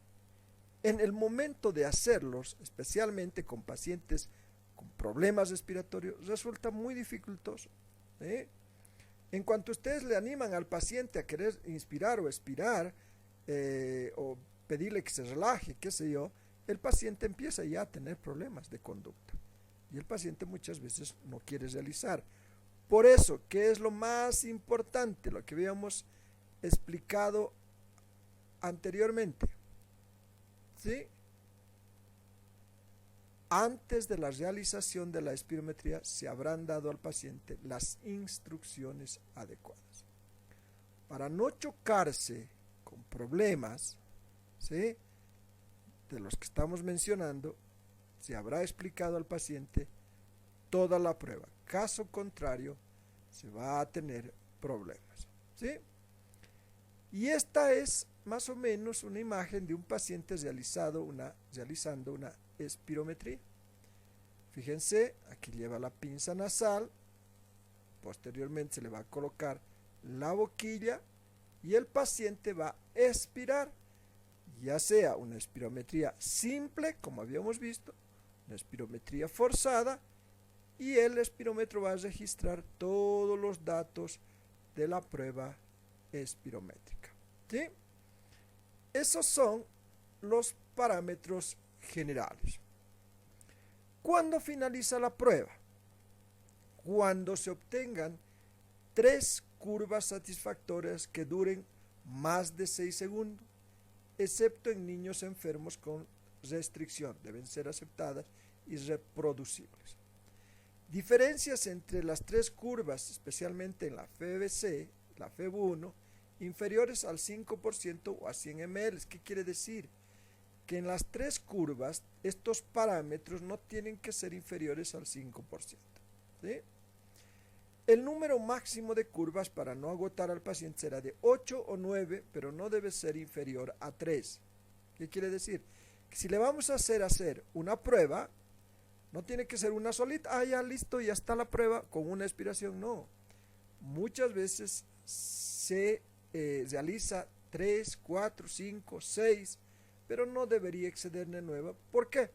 en el momento de hacerlos, especialmente con pacientes con problemas respiratorios, resulta muy dificultoso. En cuanto ustedes le animan al paciente a querer inspirar o expirar, o pedirle que se relaje, qué sé yo, el paciente empieza ya a tener problemas de conducta. Y el paciente muchas veces no quiere realizar. Por eso, ¿qué es lo más importante? Lo que habíamos explicado anteriormente. ¿Sí? Antes de la realización de la espirometría se habrán dado al paciente las instrucciones adecuadas. Para no chocarse con problemas, ¿sí?, de los que estamos mencionando, se habrá explicado al paciente toda la prueba. Caso contrario, se va a tener problemas. ¿Sí? Y esta es más o menos una imagen de un paciente realizando una espirometría. Fíjense, aquí lleva la pinza nasal, posteriormente se le va a colocar la boquilla y el paciente va a expirar, ya sea una espirometría simple, como habíamos visto, una espirometría forzada, y el espirómetro va a registrar todos los datos de la prueba espirométrica. ¿Sí? Esos son los parámetros generales. ¿Cuándo finaliza la prueba? Cuando se obtengan 3 curvas satisfactorias que duren más de 6 segundos, excepto en niños enfermos con restricción, deben ser aceptadas y reproducibles. Diferencias entre las 3 curvas, especialmente en la FBC, la FEB1, inferiores al 5% o a 100 ml. ¿Qué quiere decir? Que en las 3 curvas estos parámetros no tienen que ser inferiores al 5%. ¿Sí? El número máximo de curvas para no agotar al paciente será de 8 o 9, pero no debe ser inferior a 3. ¿Qué quiere decir? Que si le vamos a hacer una prueba, no tiene que ser una solita, ya listo, ya está la prueba con una expiración, no. Muchas veces se realiza 3, 4, 5, 6, pero no debería exceder de 9. ¿Por qué?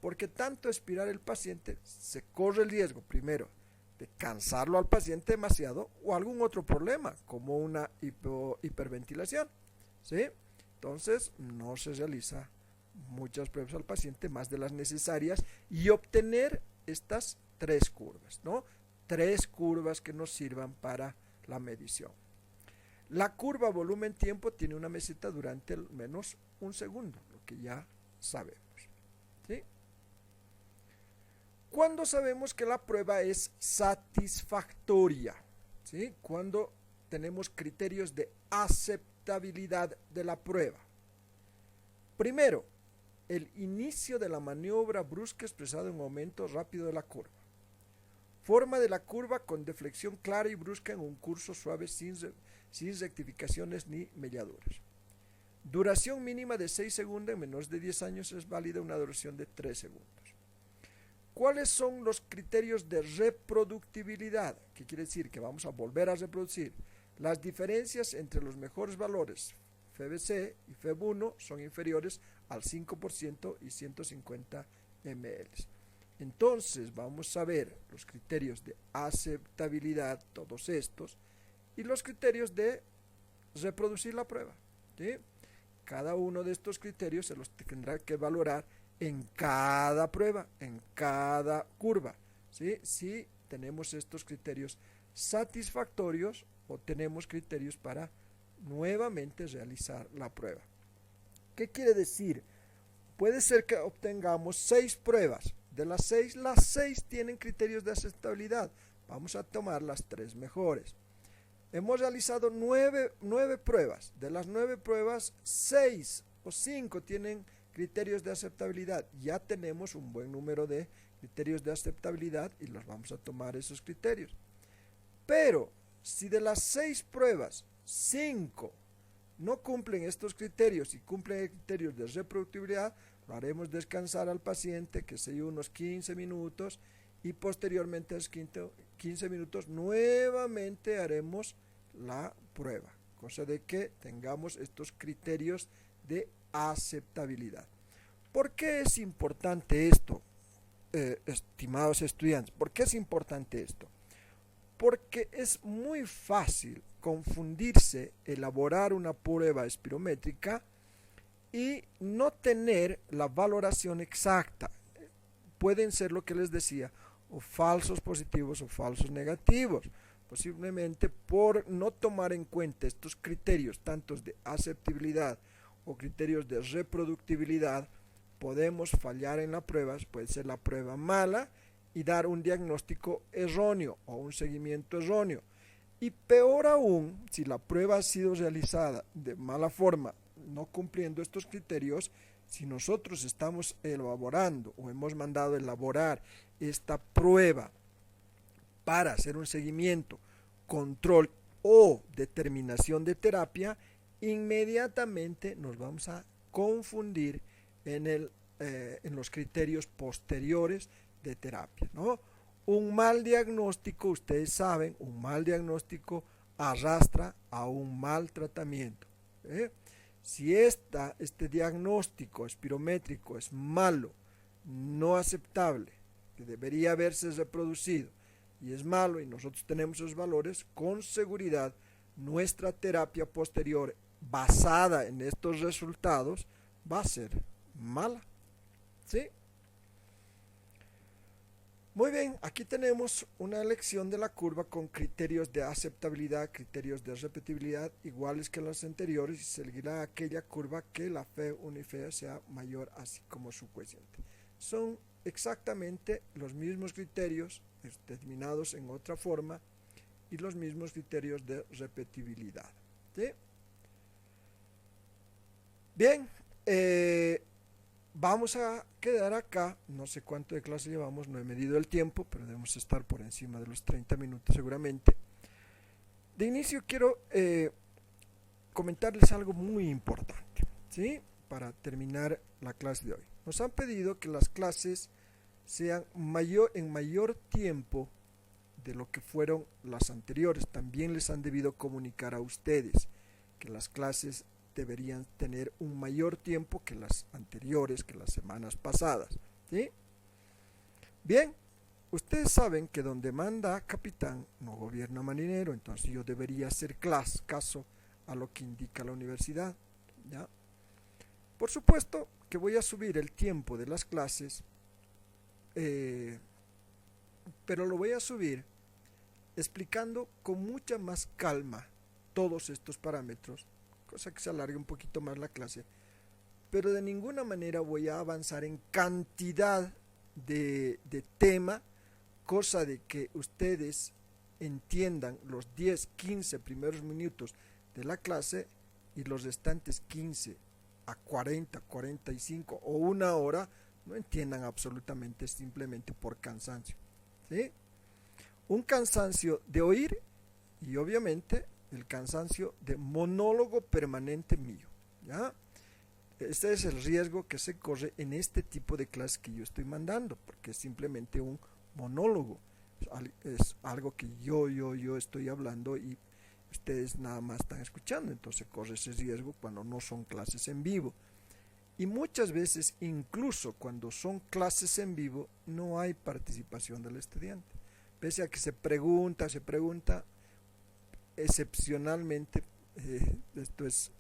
Porque tanto expirar el paciente se corre el riesgo, primero, de cansarlo al paciente demasiado o algún otro problema, como una hiperventilación. ¿Sí? Entonces, no se realiza muchas pruebas al paciente más de las necesarias y obtener estas 3 curvas, ¿no? 3 curvas que nos sirvan para la medición. La curva volumen-tiempo tiene una meseta durante al menos 1 segundo, lo que ya sabemos. ¿Sí? ¿Cuándo sabemos que la prueba es satisfactoria? ¿Sí? Cuando tenemos criterios de aceptabilidad de la prueba. Primero, el inicio de la maniobra brusca expresado en un aumento rápido de la curva. Forma de la curva con deflexión clara y brusca en un curso suave sin rectificaciones ni melladuras. Duración mínima de 6 segundos, en menores de 10 años es válida una duración de 3 segundos. ¿Cuáles son los criterios de reproductibilidad? ¿Qué quiere decir? Que vamos a volver a reproducir. Las diferencias entre los mejores valores FBC y FEB1 son inferiores al 5% y 150 ml. Entonces vamos a ver los criterios de aceptabilidad, todos estos, y los criterios de reproducir la prueba, ¿sí? Cada uno de estos criterios se los tendrá que valorar en cada prueba, en cada curva, ¿sí? Si tenemos estos criterios satisfactorios o tenemos criterios para nuevamente realizar la prueba. ¿Qué quiere decir? Puede ser que obtengamos 6 pruebas. De las 6, las 6 tienen criterios de aceptabilidad. Vamos a tomar las 3 mejores. Hemos realizado 9 pruebas. De las 9 pruebas, 6 o 5 tienen criterios de aceptabilidad. Ya tenemos un buen número de criterios de aceptabilidad y los vamos a tomar esos criterios. Pero si de las 6 pruebas, 5 no cumplen estos criterios y cumplen criterios de reproductibilidad, lo haremos descansar al paciente, que sea unos 15 minutos, y posteriormente a los 15 minutos nuevamente haremos la prueba, cosa de que tengamos estos criterios de aceptabilidad. ¿Por qué es importante esto, estimados estudiantes? ¿Por qué es importante esto? Porque es muy fácil confundirse, elaborar una prueba espirométrica y no tener la valoración exacta. Pueden ser, lo que les decía, o falsos positivos o falsos negativos. Posiblemente por no tomar en cuenta estos criterios, tantos de aceptabilidad o criterios de reproductibilidad, podemos fallar en la prueba. Puede ser la prueba mala y dar un diagnóstico erróneo o un seguimiento erróneo. Y peor aún, si la prueba ha sido realizada de mala forma, no cumpliendo estos criterios, si nosotros estamos elaborando o hemos mandado elaborar esta prueba para hacer un seguimiento, control o determinación de terapia, inmediatamente nos vamos a confundir en los criterios posteriores de terapia, ¿no? Un mal diagnóstico, ustedes saben, un mal diagnóstico arrastra a un mal tratamiento, ¿eh? Si este diagnóstico espirométrico es malo, no aceptable, que debería haberse reproducido, y es malo y nosotros tenemos esos valores, con seguridad nuestra terapia posterior basada en estos resultados va a ser mala, ¿sí? Muy bien, aquí tenemos una elección de la curva con criterios de aceptabilidad, criterios de repetibilidad iguales que los anteriores, y seguirá aquella curva que la F y F sea mayor, así como su cociente. Son exactamente los mismos criterios determinados en otra forma y los mismos criterios de repetibilidad, ¿sí? Bien, vamos a quedar acá. No sé cuánto de clase llevamos, no he medido el tiempo, pero debemos estar por encima de los 30 minutos seguramente. De inicio quiero comentarles algo muy importante, ¿sí? Para terminar la clase de hoy. Nos han pedido que las clases sean en mayor tiempo de lo que fueron las anteriores. También les han debido comunicar a ustedes que las clases deberían tener un mayor tiempo que las anteriores, que las semanas pasadas, ¿sí? Bien, ustedes saben que donde manda capitán no gobierna marinero, entonces yo debería hacer caso a lo que indica la universidad, ¿ya? Por supuesto que voy a subir el tiempo de las clases, pero lo voy a subir explicando con mucha más calma todos estos parámetros, cosa que se alargue un poquito más la clase, pero de ninguna manera voy a avanzar en cantidad de tema, cosa de que ustedes entiendan los 10, 15 primeros minutos de la clase y los restantes 15 a 40, 45 o una hora no entiendan absolutamente, simplemente por cansancio, ¿sí? Un cansancio de oír y obviamente el cansancio de monólogo permanente mío, ¿ya? Este es el riesgo que se corre en este tipo de clases que yo estoy mandando, porque es simplemente un monólogo, es algo que yo estoy hablando y ustedes nada más están escuchando, entonces corre ese riesgo cuando no son clases en vivo. Y muchas veces, incluso cuando son clases en vivo, no hay participación del estudiante. Pese a que se pregunta, excepcionalmente, esto es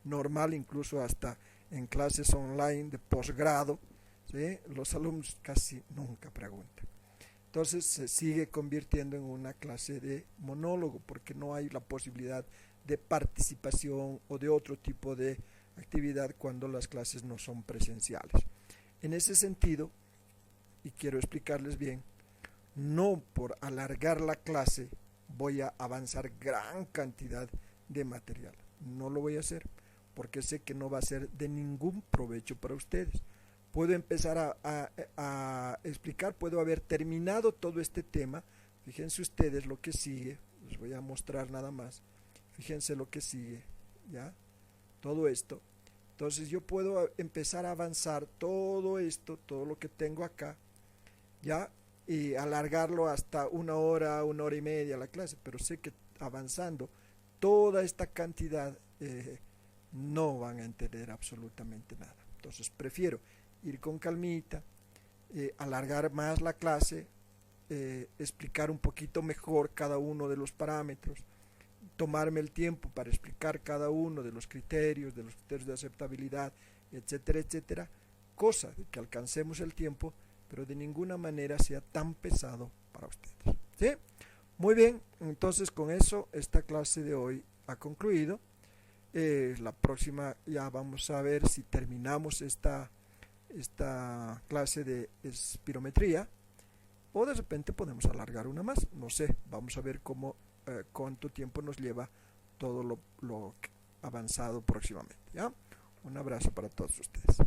normal incluso hasta en clases online de posgrado, ¿sí? Los alumnos casi nunca preguntan. Entonces se sigue convirtiendo en una clase de monólogo porque no hay la posibilidad de participación o de otro tipo de actividad cuando las clases no son presenciales. En ese sentido, y quiero explicarles bien, no por alargar la clase voy a avanzar gran cantidad de material. No lo voy a hacer porque sé que no va a ser de ningún provecho para ustedes. Puedo empezar a explicar, puedo haber terminado todo este tema. Fíjense ustedes lo que sigue, les voy a mostrar nada más. Fíjense lo que sigue, ¿ya? Todo esto. Entonces yo puedo empezar a avanzar todo esto, todo lo que tengo acá, ¿ya? Y alargarlo hasta una hora y media la clase, pero sé que avanzando toda esta cantidad no van a entender absolutamente nada. Entonces prefiero ir con calmita, alargar más la clase, explicar un poquito mejor cada uno de los parámetros, tomarme el tiempo para explicar cada uno de los criterios de aceptabilidad, etcétera, etcétera, cosa de que alcancemos el tiempo, pero de ninguna manera sea tan pesado para ustedes. ¿Sí? Muy bien, entonces con eso esta clase de hoy ha concluido. La próxima ya vamos a ver si terminamos esta clase de espirometría o de repente podemos alargar una más, no sé, vamos a ver cuánto tiempo nos lleva todo lo avanzado próximamente, ¿ya? Un abrazo para todos ustedes.